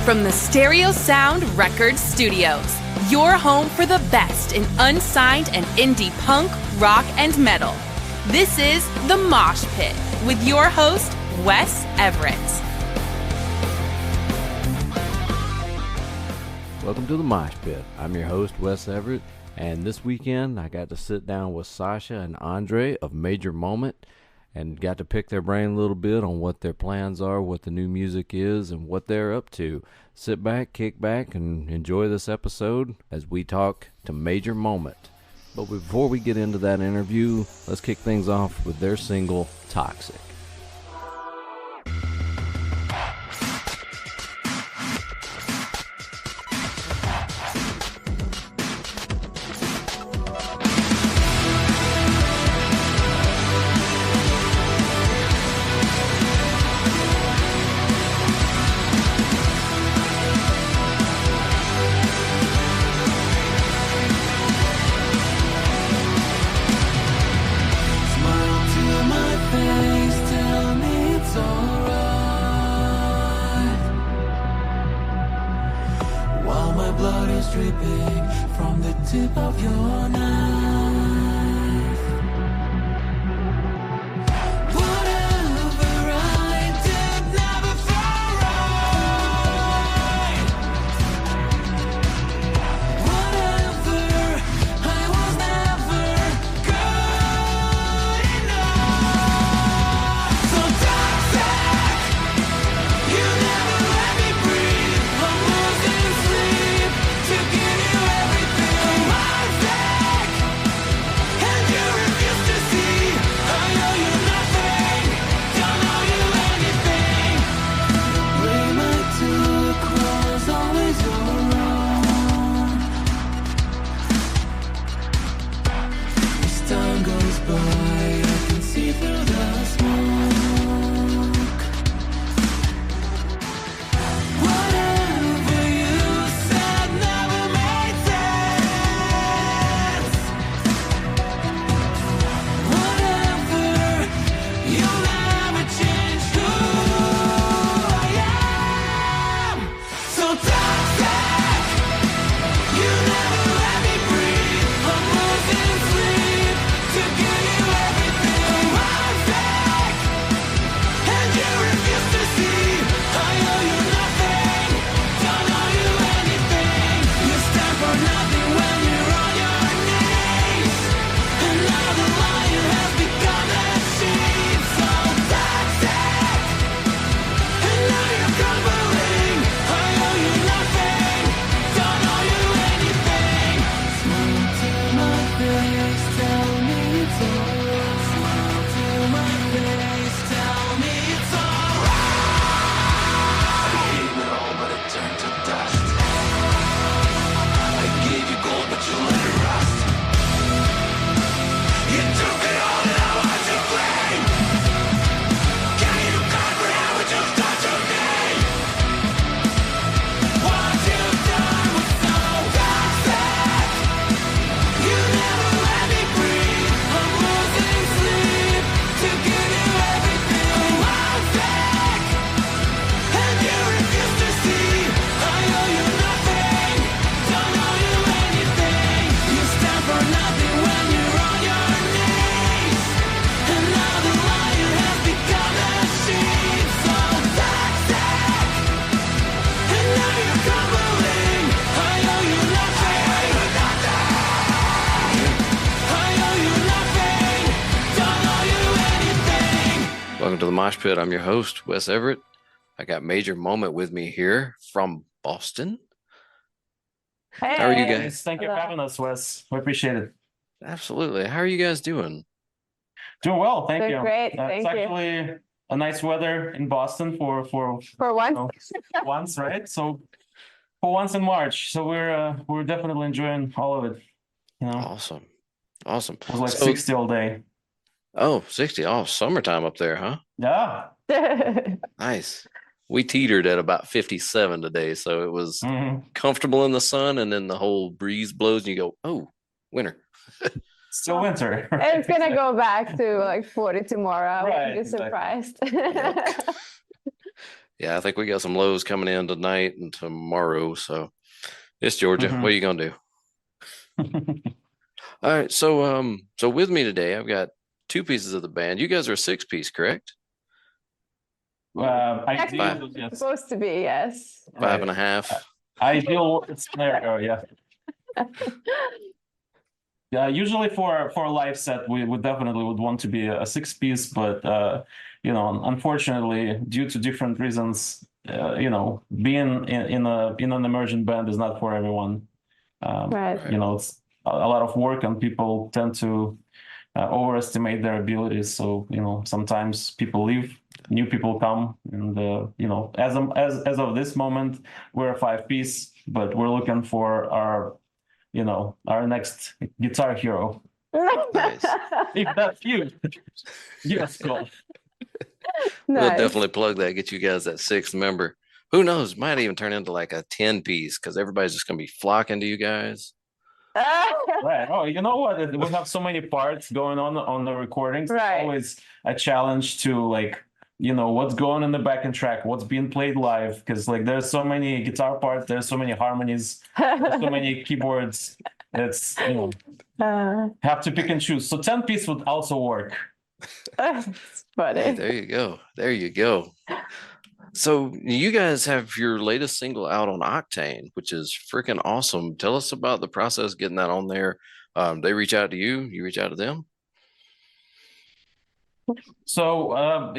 From the Stereo Sound Records Studios, your home for the best in unsigned and indie punk, rock, and metal. This is The Mosh Pit with your host, Wes Everett. Welcome to The Mosh Pit. I'm your host, Wes Everett, and this weekend I got to sit down with Sasha and Andre of Major Moment and got to pick their brain a little bit on what their plans are, what the new music is, and what they're up to. Sit back, kick back, and enjoy this episode as we talk to Major Moment. But before we get into that interview, let's kick things off with their single, Toxic. Welcome to the Mosh Pit. I'm your host, Wes Everett. I got Major Moment with me here from Boston. Hey, how are you guys? Thank you for having us, Wes. We appreciate it. Absolutely. How are you guys doing? Doing well, thank you. Great, It's thank you. actually a nice weather in Boston for once. once, right? So for once in March, so we're definitely enjoying all of it. You know, Awesome. it was like 60 all day. Oh, 60. Oh, summertime up there, huh? Yeah. Nice. We teetered at about 57 today, so it was comfortable in the sun, and then the whole breeze blows and you go, oh, winter. Still winter. Right? It's gonna go back to like 40 tomorrow. I Right, wouldn't be surprised. Yeah, I think we got some lows coming in tonight and tomorrow. So it's Georgia. What are you gonna do? All right. So with me today, I've got two pieces of the band. You guys are a six-piece, correct? Ideal, yes. Supposed to be, yes. Five and a half. Ideal scenario, yeah. Yeah, usually for a live set, we would definitely would want to be a six-piece, but unfortunately, due to different reasons, being in an emergent band is not for everyone. Right. It's a lot of work, and people tend to overestimate their abilities. So sometimes people leave, new people come, and as of this moment, we're a five-piece, but we're looking for our next guitar hero. Nice. If that's you, yes, call. We'll Nice. definitely plug that, get you guys that sixth member. Who knows? Might even turn into like a 10-piece because everybody's just gonna be flocking to you guys. Right. Oh, you know what? We have so many parts going on the recordings. Right. It's always a challenge to what's going in the backing track, what's being played live, because there's so many guitar parts, there's so many harmonies, there's so many keyboards. It's have to pick and choose. So 10-piece would also work. It's funny. Hey, there you go. There you go. So you guys have your latest single out on Octane, which is freaking awesome. Tell us about the process getting that on there. They reach out to you, you reach out to them. So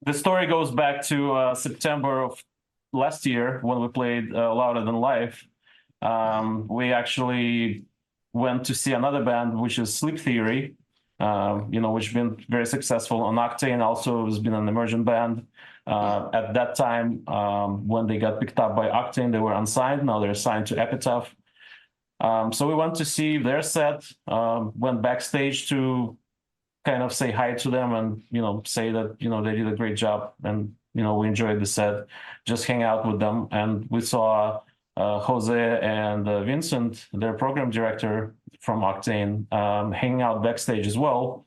the story goes back to September of last year when we played Louder Than Life. We actually went to see another band, which is Sleep Theory, which has been very successful on Octane. Also has been an emergent band. At that time, when they got picked up by Octane, they were unsigned. Now they're signed to Epitaph. So we went to see their set, went backstage to kind of say hi to them and, say that, they did a great job and, we enjoyed the set, just hang out with them. And we saw Jose and Vincent, their program director from Octane, hanging out backstage as well.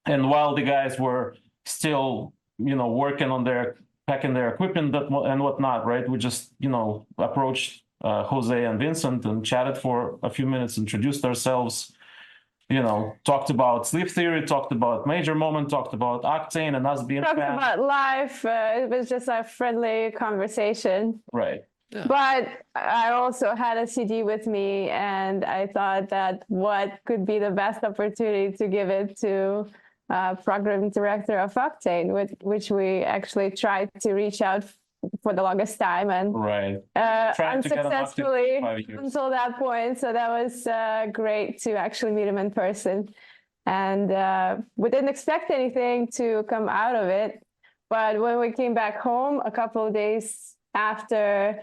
And while the guys were still, working on packing their equipment and whatnot, right? We just, approached Jose and Vincent and chatted for a few minutes, introduced ourselves, talked about Sleep Theory, talked about Major Moment, talked about Octane and us being Talked fans. about life. It was just a friendly conversation. Right. Yeah. But I also had a CD with me, and I thought that what could be the best opportunity to give it to program director of Octane, which we actually tried to reach out for the longest time and Right. unsuccessfully 5 years. until that point. So that was great to actually meet him in person. And we didn't expect anything to come out of it. But when we came back home a couple of days after,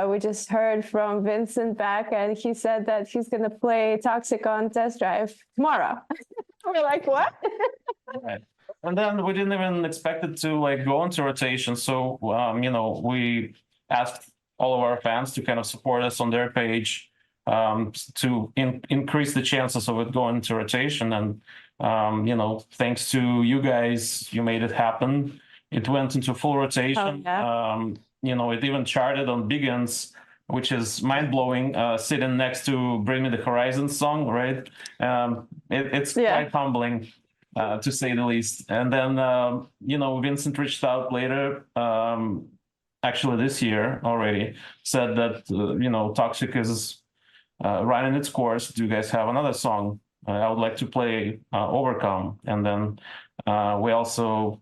we just heard from Vincent back, and he said that he's going to play Toxic on Test Drive tomorrow. We're like, what? Right. And then we didn't even expect it to go into rotation. So, we asked all of our fans to kind of support us on their page to increase the chances of it going into rotation. And, thanks to you guys, you made it happen. It went into full rotation. Oh, yeah. It even charted on Biggins, which is mind-blowing, sitting next to Bring Me the Horizon song, right? It's quite humbling. To say the least. And then, Vincent reached out later, actually this year already, said that, Toxic is running its course. Do you guys have another song? I would like to play Overcome. And then we also,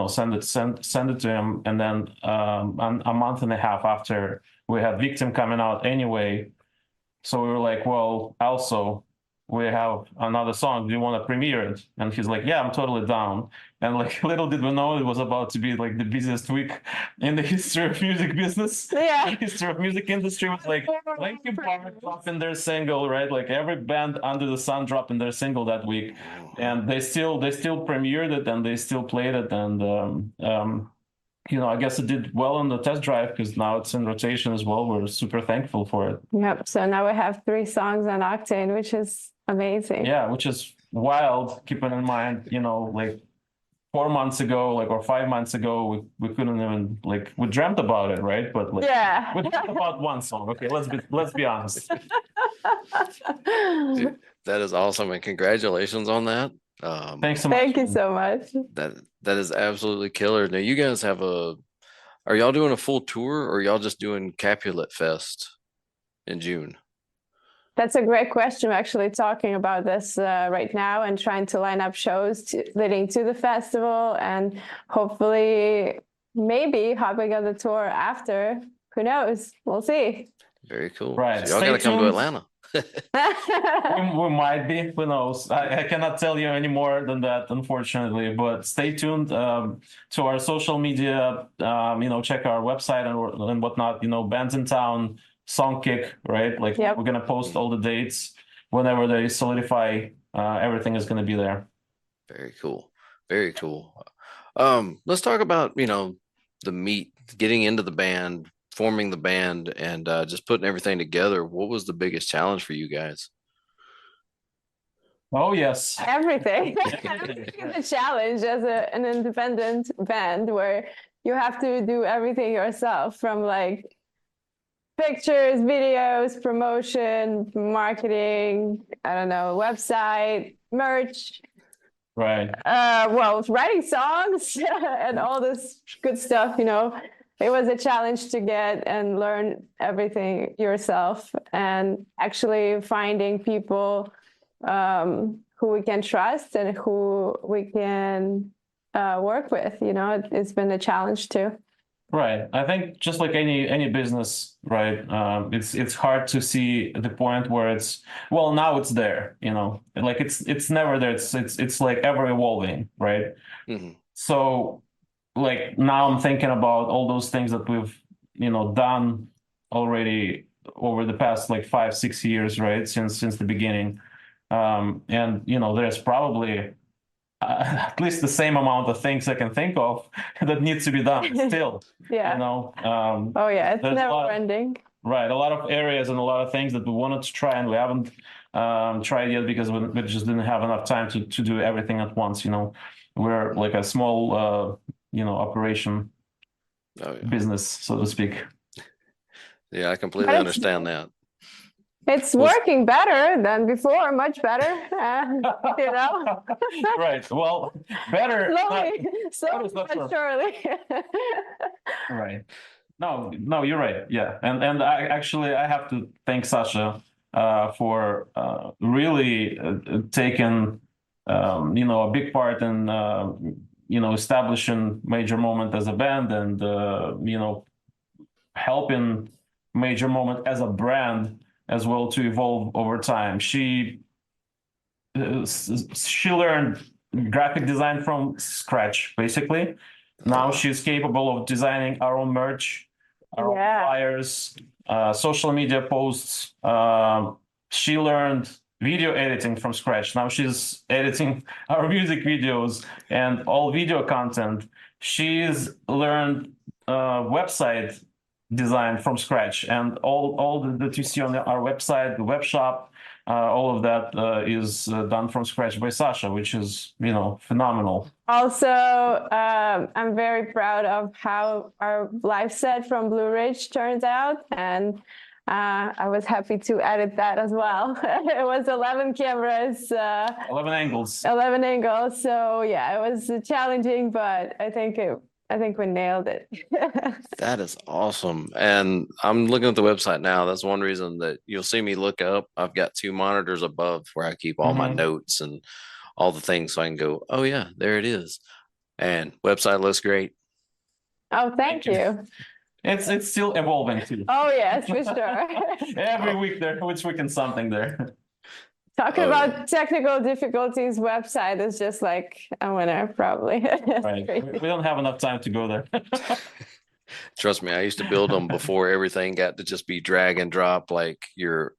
send it to him. And then a month and a half after, we had Victim coming out anyway. So we were like, well, also, we have another song. Do you want to premiere it? And he's like, yeah, I'm totally down. And little did we know it was about to be the busiest week in the history of music business. Yeah. The history of music industry was Linkin Park dropping their single, right? Every band under the sun dropping their single that week. And they still premiered it and they still played it. And I guess it did well on the test drive because now it's in rotation as well. We're super thankful for it. Yep. So now we have 3 songs on Octane, which is amazing. Yeah, which is wild, keeping in mind, 4 months ago, like, or 5 months ago, we couldn't even, like, we dreamt about it, right? But like, Yeah. we dreamt about one song. Okay, let's be honest. Dude, that is awesome, and congratulations on that. Thanks so much. Thank you so much. That is absolutely killer. Now you guys have are y'all doing a full tour, or y'all just doing Capulet Fest in June? That's a great question. We're actually talking about this right now and trying to line up shows leading to the festival, and hopefully maybe hopping on the tour after. Who knows? We'll see. Very cool. Right. So y'all Stay gotta come to tuned. Atlanta. We might be, who knows? I cannot tell you any more than that, unfortunately. But stay tuned to our social media. Check our website and whatnot. Bands in town, Songkick, right? Like, Yep. we're gonna post all the dates whenever they solidify. Everything is gonna be there. Very cool. Very cool. Let's talk about, the meat, getting into the band, forming the band, and just putting everything together. What was the biggest challenge for you guys? Oh yes. Everything. Everything is a challenge as an independent band where you have to do everything yourself, from like pictures, videos, promotion, marketing, I don't know, website, merch, Right. writing songs and all this good stuff, It was a challenge to get and learn everything yourself, and actually finding people who we can trust and who we can work with. It's been a challenge too. Right. I think just like any business, right? It's hard to see the point where now it's there, like it's never there. It's like ever evolving, right? Mhm. So like now I'm thinking about all those things that we've, done already over the past like 5-6 years, right? Since the beginning. And there's probably at least the same amount of things I can think of that needs to be done still. Yeah. Oh yeah, it's there's a never lot- ending. Right, a lot of areas and a lot of things that we wanted to try and we haven't tried yet because we just didn't have enough time to do everything at once. We're like a small operation Oh, yeah. business, so to speak. Yeah, I completely But understand that. It's working better than before, much better. Right. Well, better. Slowly not but sure. surely. Right. No, you're right. Yeah, and I have to thank Sasha for really taking a big part in establishing Major Moment as a band, and helping Major Moment as a brand as well to evolve over time. She learned graphic design from scratch, basically. Now she's capable of designing our own merch, our own flyers, social media posts. She learned video editing from scratch. Now she's editing our music videos and all video content. She's learned website design from scratch, and all that you see on our website, the web shop, all of that is done from scratch by Sasha, which is phenomenal. Also, I'm very proud of how our live set from Blue Ridge turns out, and I was happy to edit that as well. It was 11 cameras, 11 angles. 11 angles. So yeah, it was challenging, but I think we nailed it. That is awesome. And I'm looking at the website now. That's one reason that you'll see me look up. I've got 2 monitors above where I keep all my notes and all the things, so I can go, oh yeah, there it is. And website looks great. Oh, thank you. It's still evolving too. Oh yes, for sure. Every week which week and something there. Talking about technical difficulties, website is just like a winner, probably. Right. We don't have enough time to go there. Trust me, I used to build them before everything got to just be drag and drop, like your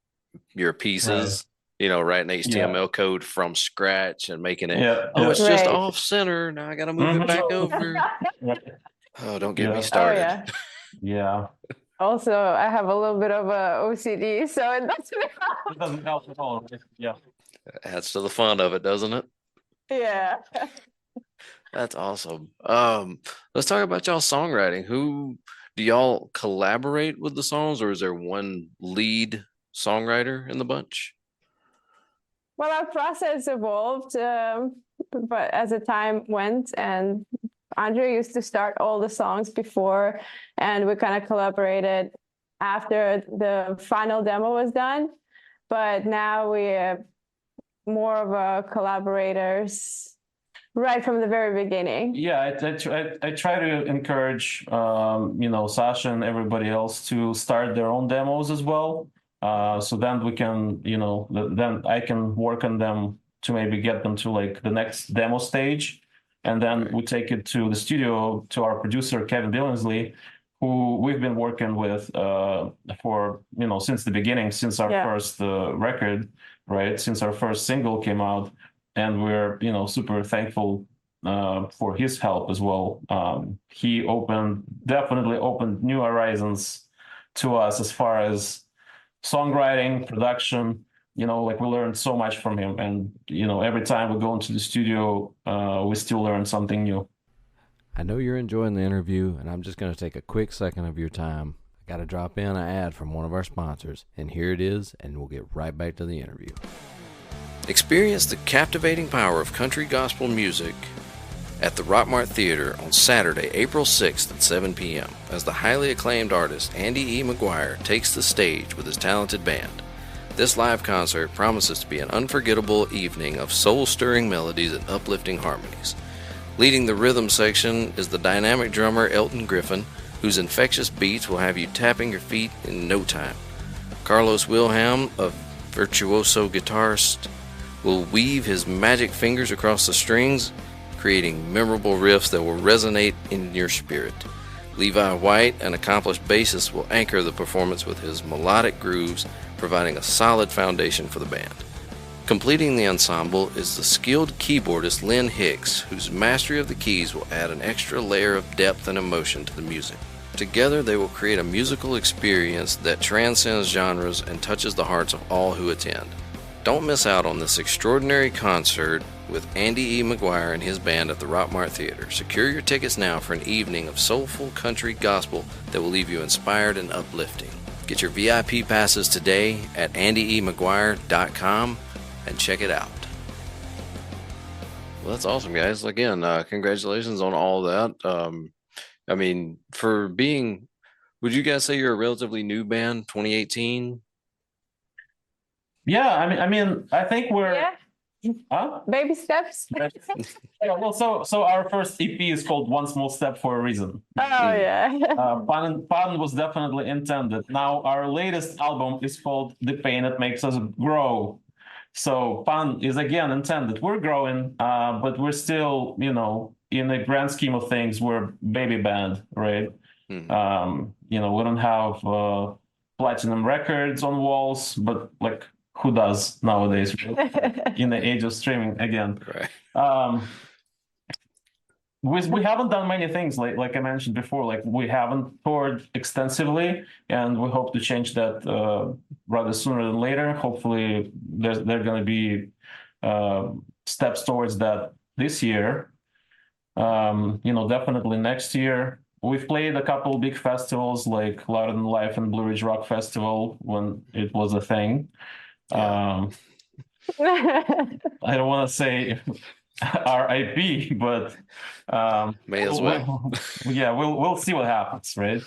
pieces, writing HTML code from scratch and making it, it's just off center. Now I got to move it back over. Oh, don't get me started. Oh, Yeah. Also, I have a little bit of OCD, so it doesn't help at all. Yeah. Adds to the fun of it, doesn't it? Yeah. That's awesome. Let's talk about y'all songwriting. Who do y'all collaborate with the songs, or is there one lead songwriter in the bunch? Well, our process evolved, but as the time went, and Andre used to start all the songs before, and we kind of collaborated after the final demo was done. But now we're more of a collaborators right from the very beginning. Yeah, I try to encourage Sasha and everybody else to start their own demos as well. So then we can, then I can work on them to maybe get them to like the next demo stage. And then we take it to the studio to our producer, Kevin Billingsley, who we've been working with for, since the beginning, since our first record, right? Since our first single came out. And we're, super thankful for his help as well. He definitely opened new horizons to us as far as songwriting, production. Like we learned so much from him, and every time we go into the studio, we still learn something new. I know you're enjoying the interview, and I'm just going to take a quick second of your time. I got to drop in an ad from one of our sponsors, and here it is, and we'll get right back to the interview. Experience the captivating power of country gospel music at the Rockmart Theater on Saturday, April 6th at 7 p.m. as the highly acclaimed artist Andy E. McGuire takes the stage with his talented band. This live concert promises to be an unforgettable evening of soul-stirring melodies and uplifting harmonies. Leading the rhythm section is the dynamic drummer Elton Griffin, whose infectious beats will have you tapping your feet in no time. Carlos Wilhelm, a virtuoso guitarist, will weave his magic fingers across the strings, creating memorable riffs that will resonate in your spirit. Levi White, an accomplished bassist, will anchor the performance with his melodic grooves, providing a solid foundation for the band. Completing the ensemble is the skilled keyboardist Lynn Hicks, whose mastery of the keys will add an extra layer of depth and emotion to the music. Together, they will create a musical experience that transcends genres and touches the hearts of all who attend. Don't miss out on this extraordinary concert with Andy E. McGuire and his band at the Rockmart Theater. Secure your tickets now for an evening of soulful country gospel that will leave you inspired and uplifting. Get your VIP passes today at andyemcguire.com and check it out. Well, that's awesome, guys. Again, congratulations on all that. Would you guys say you're a relatively new band, 2018? Yeah, I think we're Baby steps. Yeah, well, so our first EP is called One Small Step for a reason. Oh yeah. Pun was definitely intended. Now our latest album is called The Pain That Makes Us Grow. So pun is again intended. We're growing, but we're still, in the grand scheme of things, we're a baby band, right? We don't have platinum records on walls, but like, who does nowadays, right? In the age of streaming again? Right. We haven't done many things, like I mentioned before. Like we haven't toured extensively, and we hope to change that rather sooner than later. Hopefully, there are going to be steps towards that this year. Definitely next year. We've played a couple big festivals like Louder Than Life and Blue Ridge Rock Festival when it was a thing. I don't want to say RIP, but may as well. We'll see what happens, right?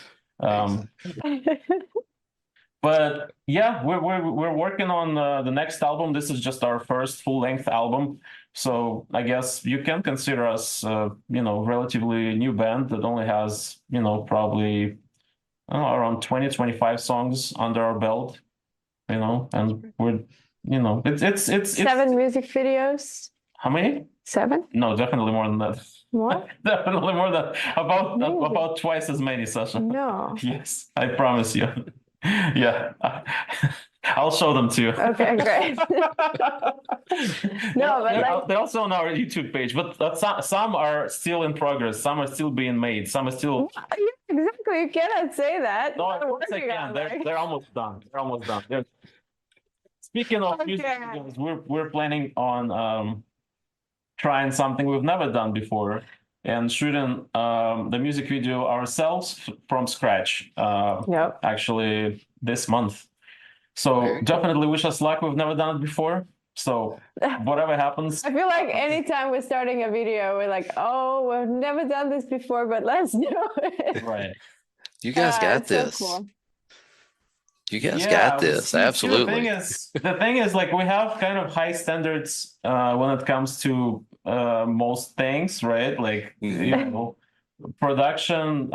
But yeah, we're working on the next album. This is just our first full-length album, so I guess you can consider us, relatively new band that only has, probably around 20-25 songs under our belt, and we're, it's 7 music videos. How many? 7? No, definitely more than that. More? Definitely more than about twice as many, Sasha. No. Yes, I promise you. Yeah, I'll show them to you. Okay, great. No, but they're also on our YouTube page, but some are still in progress. Some are still being made. Some are still. Yeah, exactly. You cannot say that. No, of course I can. They're almost done. They're almost done. Speaking of music videos, we're planning on trying something we've never done before and shooting the music video ourselves from scratch. Yep. Actually, this month. So Very cool. definitely wish us luck. We've never done it before. So whatever happens. I feel like anytime we're starting a video, we're like, oh, we've never done this before, but let's do it. Right. You guys got It's so this. cool. You guys Yeah, got this. see, Absolutely. the thing is, like, we have kind of high standards when it comes to most things, right? Like, you know, production,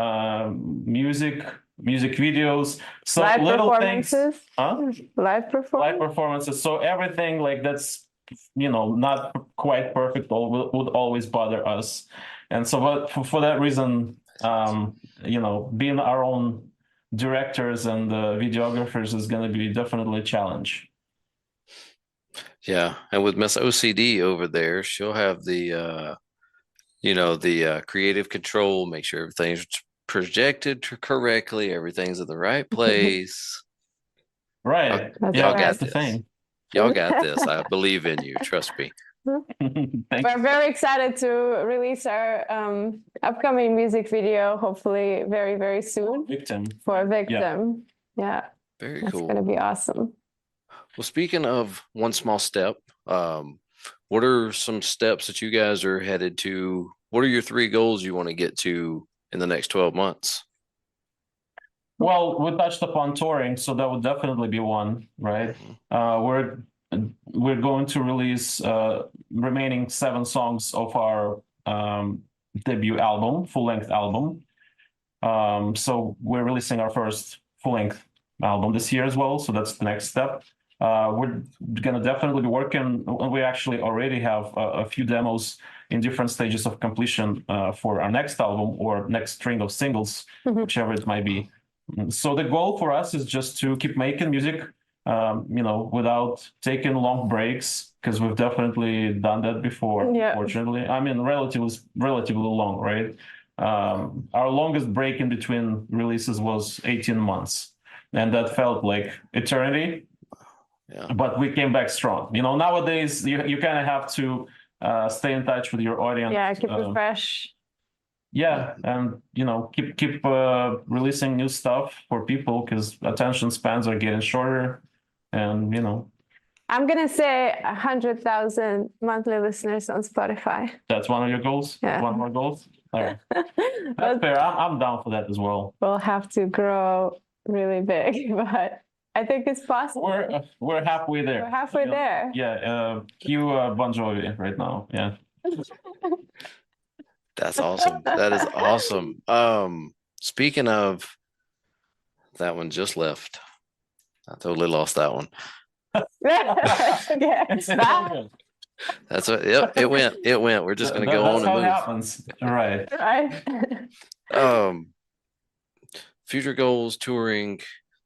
music videos. So Live little things. performances. Huh? Live Live performance. performances. So everything like that's, you know, not quite perfect would always bother us. And so, but for that reason, you know, being our own directors and videographers is going to be definitely a challenge. Yeah, and with Miss OCD over there, she'll have the you know, the creative control, make sure everything's projected correctly, everything's in the right place. Right. That's Yeah, y'all got that's the this. thing. Y'all got this. I believe in you. Trust me. Thank We're you. very excited to release our upcoming music video, hopefully very, very soon Victim. for Victim. Yeah, Very that's cool. going to be awesome. Well, speaking of one small step, what are some steps that you guys are headed to? What are your 3 goals you want to get to in the next 12 months? Well, we touched upon touring, so that would definitely be one, right? We're going to release remaining 7 songs of our debut album, full-length album. So we're releasing our first full-length album this year as well. So that's the next step. We're gonna definitely be working. We actually already have a few demos in different stages of completion for our next album or next string of singles, whichever it might be. So the goal for us is just to keep making music, you know, without taking long breaks, because we've definitely done that before. Yeah. Fortunately, I mean, relatively long, right? Our longest break in between releases was 18 months, and that felt like eternity. Yeah. But we came back strong. You know, nowadays you kind of have to stay in touch with your audience. Yeah, keep it fresh. Yeah, and you know, keep releasing new stuff for people because attention spans are getting shorter, and you know. I'm gonna say 100,000 monthly listeners on Spotify. That's one of your goals. Yeah. One of our goals. All right, that's But fair. I'm down for that as well. we'll have to grow really big, but I think it's possible. We're halfway there. We're halfway there. Yeah, cue Bon Jovi right now. Yeah. That's awesome. That is awesome. Speaking of, that one just left. I totally lost that one. Okay. It's Bye. That's what. Yep, it went. It went. We're just gonna go That's on how and it move. happens. Right. Right. Future goals, touring,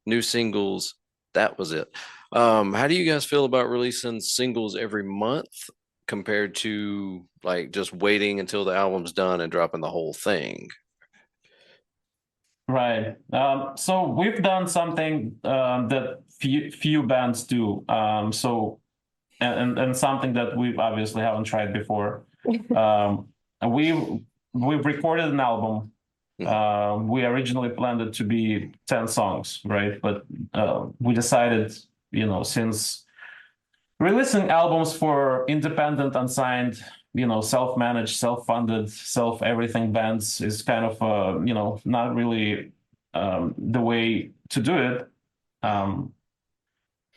new singles. That was it. How do you guys feel about releasing singles every month compared to like just waiting until the album's done and dropping the whole thing? Right. So we've done something that few bands do. So and something that we obviously haven't tried before. We've recorded an album. We originally planned it to be 10 songs, right? But we decided, you know, since releasing albums for independent, unsigned, you know, self-managed, self-funded, self-everything bands is kind of, you know, not really the way to do it.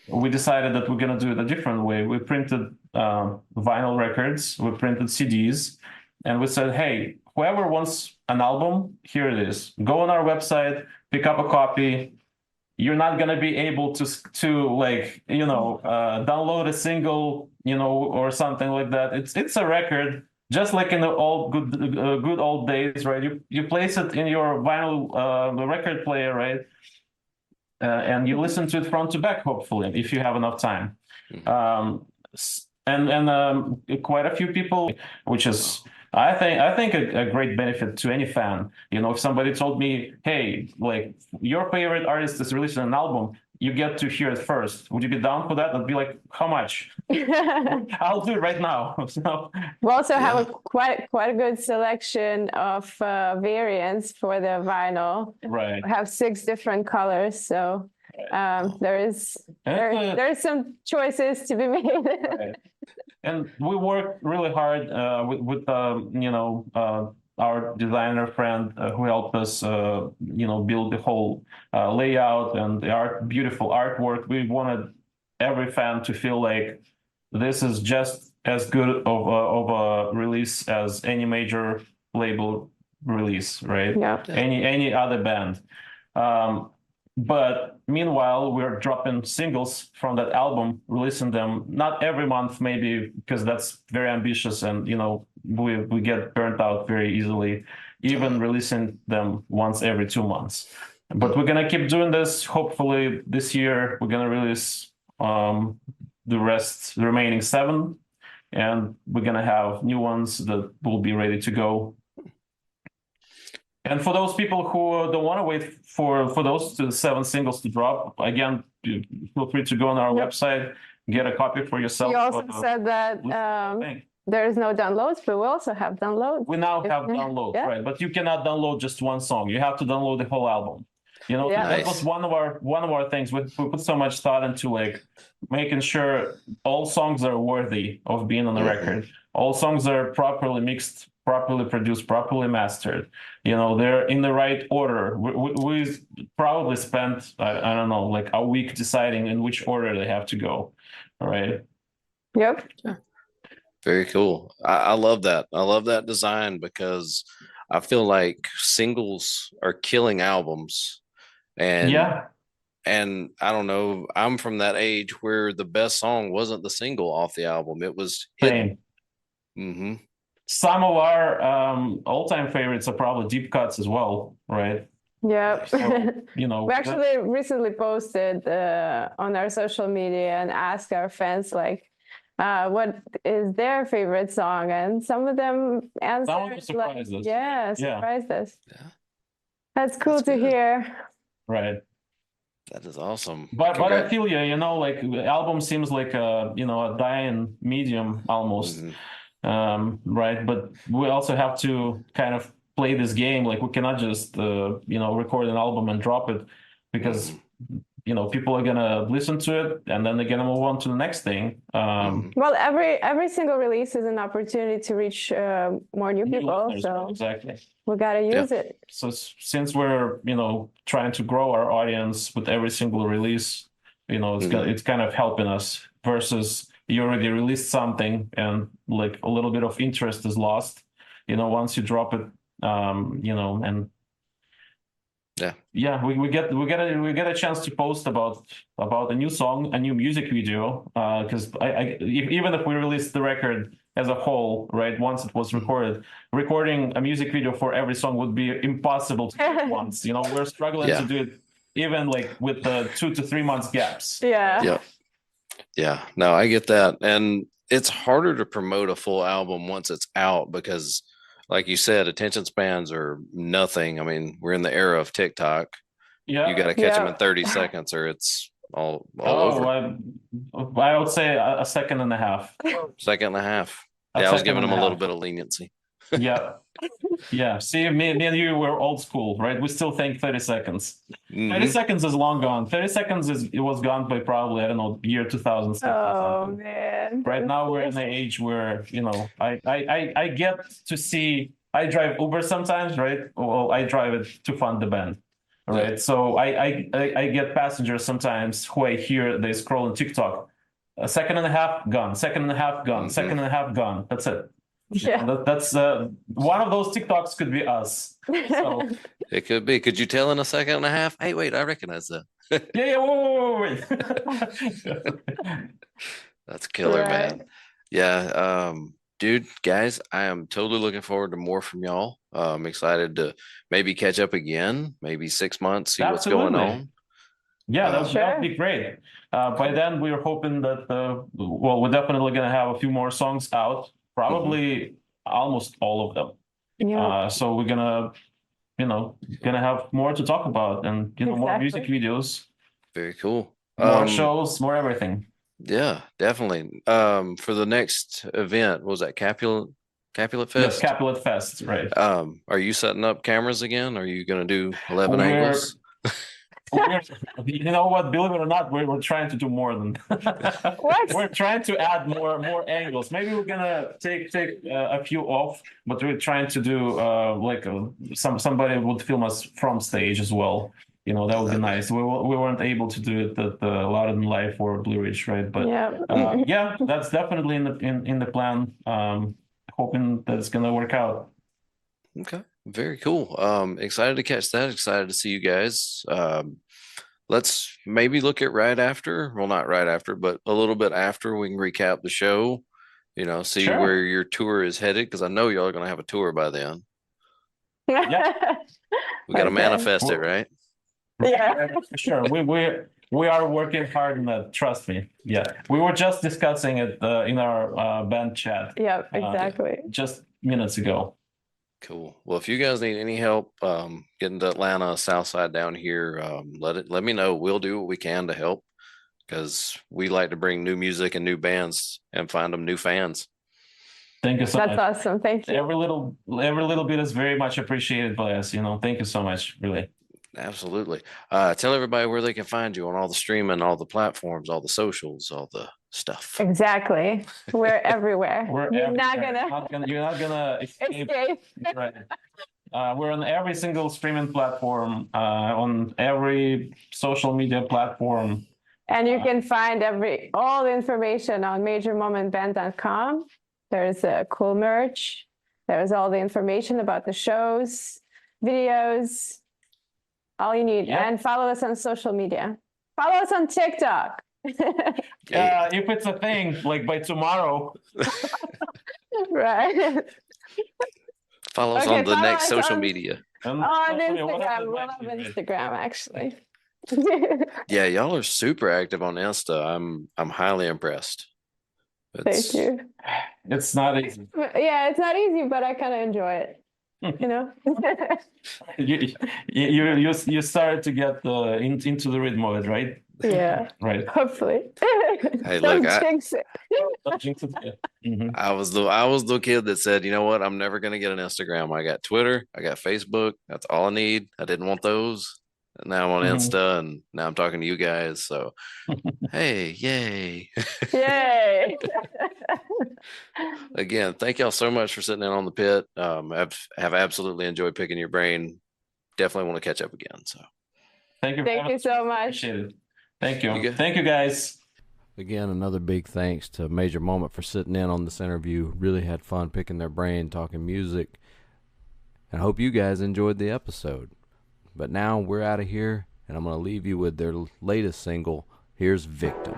We decided that we're going to do it a different way. We printed vinyl records, we printed CDs, and we said, hey, whoever wants an album, here it is. Go on our website, pick up a copy. You're not going to be able to like, you know, download a single, you know, or something like that. It's a record, just like in the good old days, right? You place it in your vinyl record player, right? And you listen to it front to back, hopefully, if you have enough time. And quite a few people, which is I think a great benefit to any fan. You know, if somebody told me, "Hey, like your favorite artist is releasing an album, you get to hear it first. Would you be down for that?" I'd be like, "How much? I'll do it right now." So, We also have Yeah. a quite a good selection of variants for the vinyl. right. We have 6 different colors, so there's some choices to be made. Right. And we work really hard with our designer friend who helped us build the whole layout and the beautiful artwork. We wanted every fan to feel like this is just as good of a release as any major label release, right? Yeah. Any other band. But meanwhile, we're dropping singles from that album, releasing them not every month, maybe, because that's very ambitious, and we get burnt out very easily, even releasing them once every 2 months. But we're gonna keep doing this. Hopefully, this year we're gonna release the remaining 7, and we're gonna have new ones that will be ready to go. And for those people who don't want to wait for those 7 singles to drop, again, feel free to go on our website, get a copy for yourself. You also said that there is no downloads, but we also have downloads. We now have downloads, right? But you cannot download just one song. You have to download the whole album. That was one of our things. We put so much thought into like making sure all songs are worthy of being on the record. All songs are properly mixed, properly produced, properly mastered. They're in the right order. We probably spent I don't know, like a week deciding in which order they have to go. All right. Yep. Very cool. I love that. I love that design because I feel like singles are killing albums. And and I don't know, I'm from that age where the best song wasn't the single off the album. It was hidden. Mm-hmm. Some of our all-time favorites are probably deep cuts as well, right? Yeah. So, we actually recently posted on our social media and asked our fans what is their favorite song, and some of them answered surprised us. Surprised us. Yeah. That's cool to hear. Right. That is awesome. But I feel you, like the album seems like a dying medium almost. Right. But we also have to kind of play this game. Like we cannot just record an album and drop it, because people are gonna listen to it and then they're gonna move on to the next thing. Well, every single release is an opportunity to reach more new people. So exactly, we gotta use it. So since we're trying to grow our audience with every single release, it's kind of helping us, versus you already released something and like a little bit of interest is lost. Once you drop it, and we get a chance to post about a new song, a new music video, because even if we release the record as a whole, right, once it was recording a music video for every song would be impossible to do at once. We're struggling to do it even like with the 2 to 3 months gaps. Yeah, no, I get that. And it's harder to promote a full album once it's out because, like you said, attention spans are nothing. I mean, we're in the era of TikTok. You got to catch them in 30 seconds or it's all over. I would say a second and a half. Second and a half. I was giving them a little bit of leniency. Yeah. See, me and you were old school, right? We still think 30 seconds. 30 seconds is long gone. 30 seconds it was gone by probably, I don't know, year 2007. Oh man. Right now we're in the age where, I get to see, I drive Uber sometimes, right? Well, I drive it to fund the band. Right. So I get passengers sometimes who I hear they scroll on TikTok. A second and a half gone, second and a half gone, second and a half gone. That's it. Yeah. That's one of those TikToks could be us. So. It could be. Could you tell in a second and a half? Hey, wait, I recognize that. Wait. That's killer, man. Yeah. Dude, guys, I am totally looking forward to more from y'all. I'm excited to maybe catch up again, maybe 6 months, see what's going on. Yeah, that would be great. By then, we're hoping that, we're definitely going to have a few more songs out. Probably almost all of them. Yeah. So we're gonna have more to talk about, and more music videos, Very cool. more shows, more everything. Yeah, definitely. For the next event, was that Capulet Fest? Yes, Capulet Fest, right. Are you setting up cameras again? Are you gonna do 11 We're- angles? You know what? Believe it or not, we're trying to do more than. What? We're trying to add more angles. Maybe we're gonna take a few off, but we're trying to do somebody would film us from stage as well. That would be nice. We weren't able to do it at Louder Than Life or Blue Ridge, right? But Yeah. that's definitely in the plan. Hoping that it's gonna work out. Okay, very cool. Excited to catch that. Excited to see you guys. Let's maybe look at right after. Well, not right after, but a little bit after. We can recap the show. See Sure. where your tour is headed, because I know y'all are gonna have a tour by then. Yeah. We gotta Okay. manifest it, right? Yeah. For sure. We are working hard on that. Trust me. Yeah, we were just discussing it in our band chat Yep, exactly. just minutes ago. Cool. Well, if you guys need any help getting to Atlanta, South Side down here, let me know. We'll do what we can to help, because we like to bring new music and new bands and find them new fans. Thank you so That's much. awesome. Thank you. Every little bit is very much appreciated by us. Thank you so much. Really. Absolutely. Tell everybody where they can find you on all the streaming, all the platforms, all the socials, all the stuff. Exactly. We're everywhere. You're not everywhere. gonna You're not gonna escape. escape. Right. We're on every single streaming platform, on every social media platform. And you can find all the information on majormomentband.com. There's cool merch. There's all the information about the shows, videos, all you need. Yep. And follow us on social media. Follow us on TikTok. If it's a thing, like by tomorrow. Right. Follow us Okay, on the follow next us social on- media. And On social media, what else Instagram. is We'll next have week? Instagram, actually. Yeah, y'all are super active on Insta. I'm highly impressed. Thank you. It's not easy. Yeah, it's not easy, but I kind of enjoy it. You know? You started to get into the rhythm of it, right? Yeah, Right. hopefully. Hey, Don't look, jinx it. Don't jinx it. Yeah. Mhm. I was the kid that said, you know what, I'm never gonna get an Instagram. I got Twitter, I got Facebook. That's all I need. I didn't want those. And now I'm on Mhm. Insta, and now I'm talking to you guys. So hey, yay. Yay. Again, thank y'all so much for sitting in on the pit. Have absolutely enjoyed picking your brain. Definitely want to catch up again. So Thank you. Thank you so much. Appreciate it. Thank you. You good? Thank you, guys. Again, another big thanks to Major Moment for sitting in on this interview. Really had fun picking their brain, talking music, and I hope you guys enjoyed the episode. But now we're out of here, and I'm going to leave you with their latest single. Here's Victim.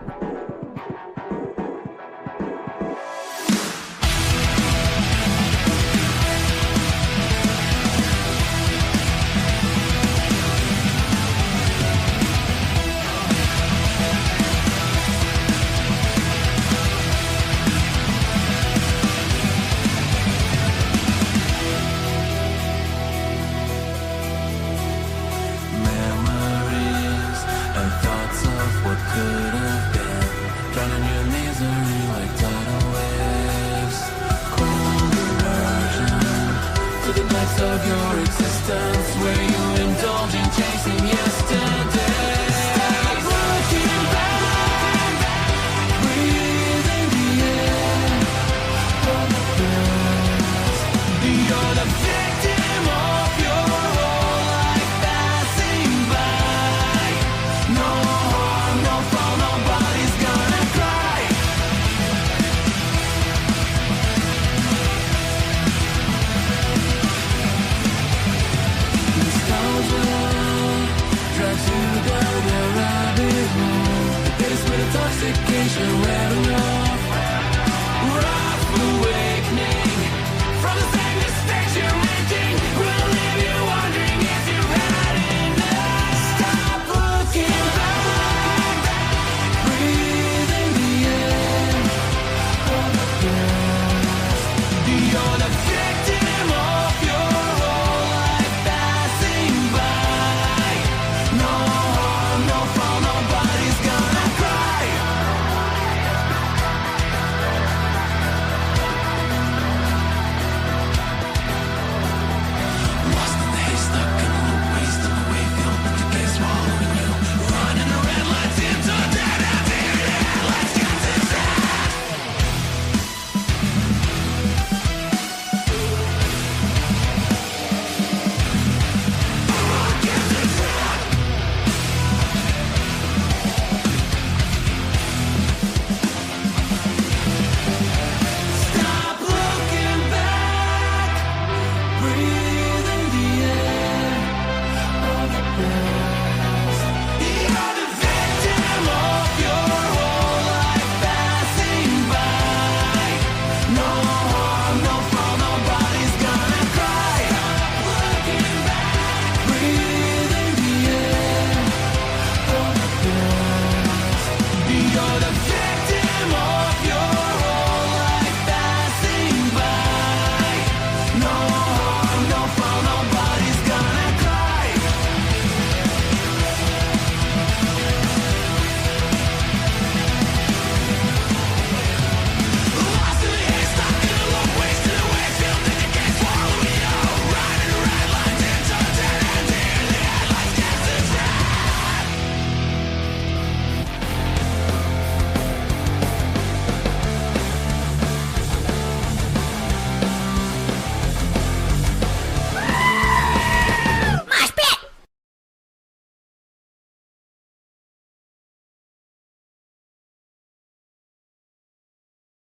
Memories and thoughts of what could have been, drowning your misery like tidal waves. Cold aversion to the depths of your existence, where you indulge in chasing yesterday. Stop looking back, breathing the air from the past. You're the victim of your whole life passing by. No harm, no foul, nobody's gonna cry. Nostalgia drags you down the rabbit hole, the basement intoxication where the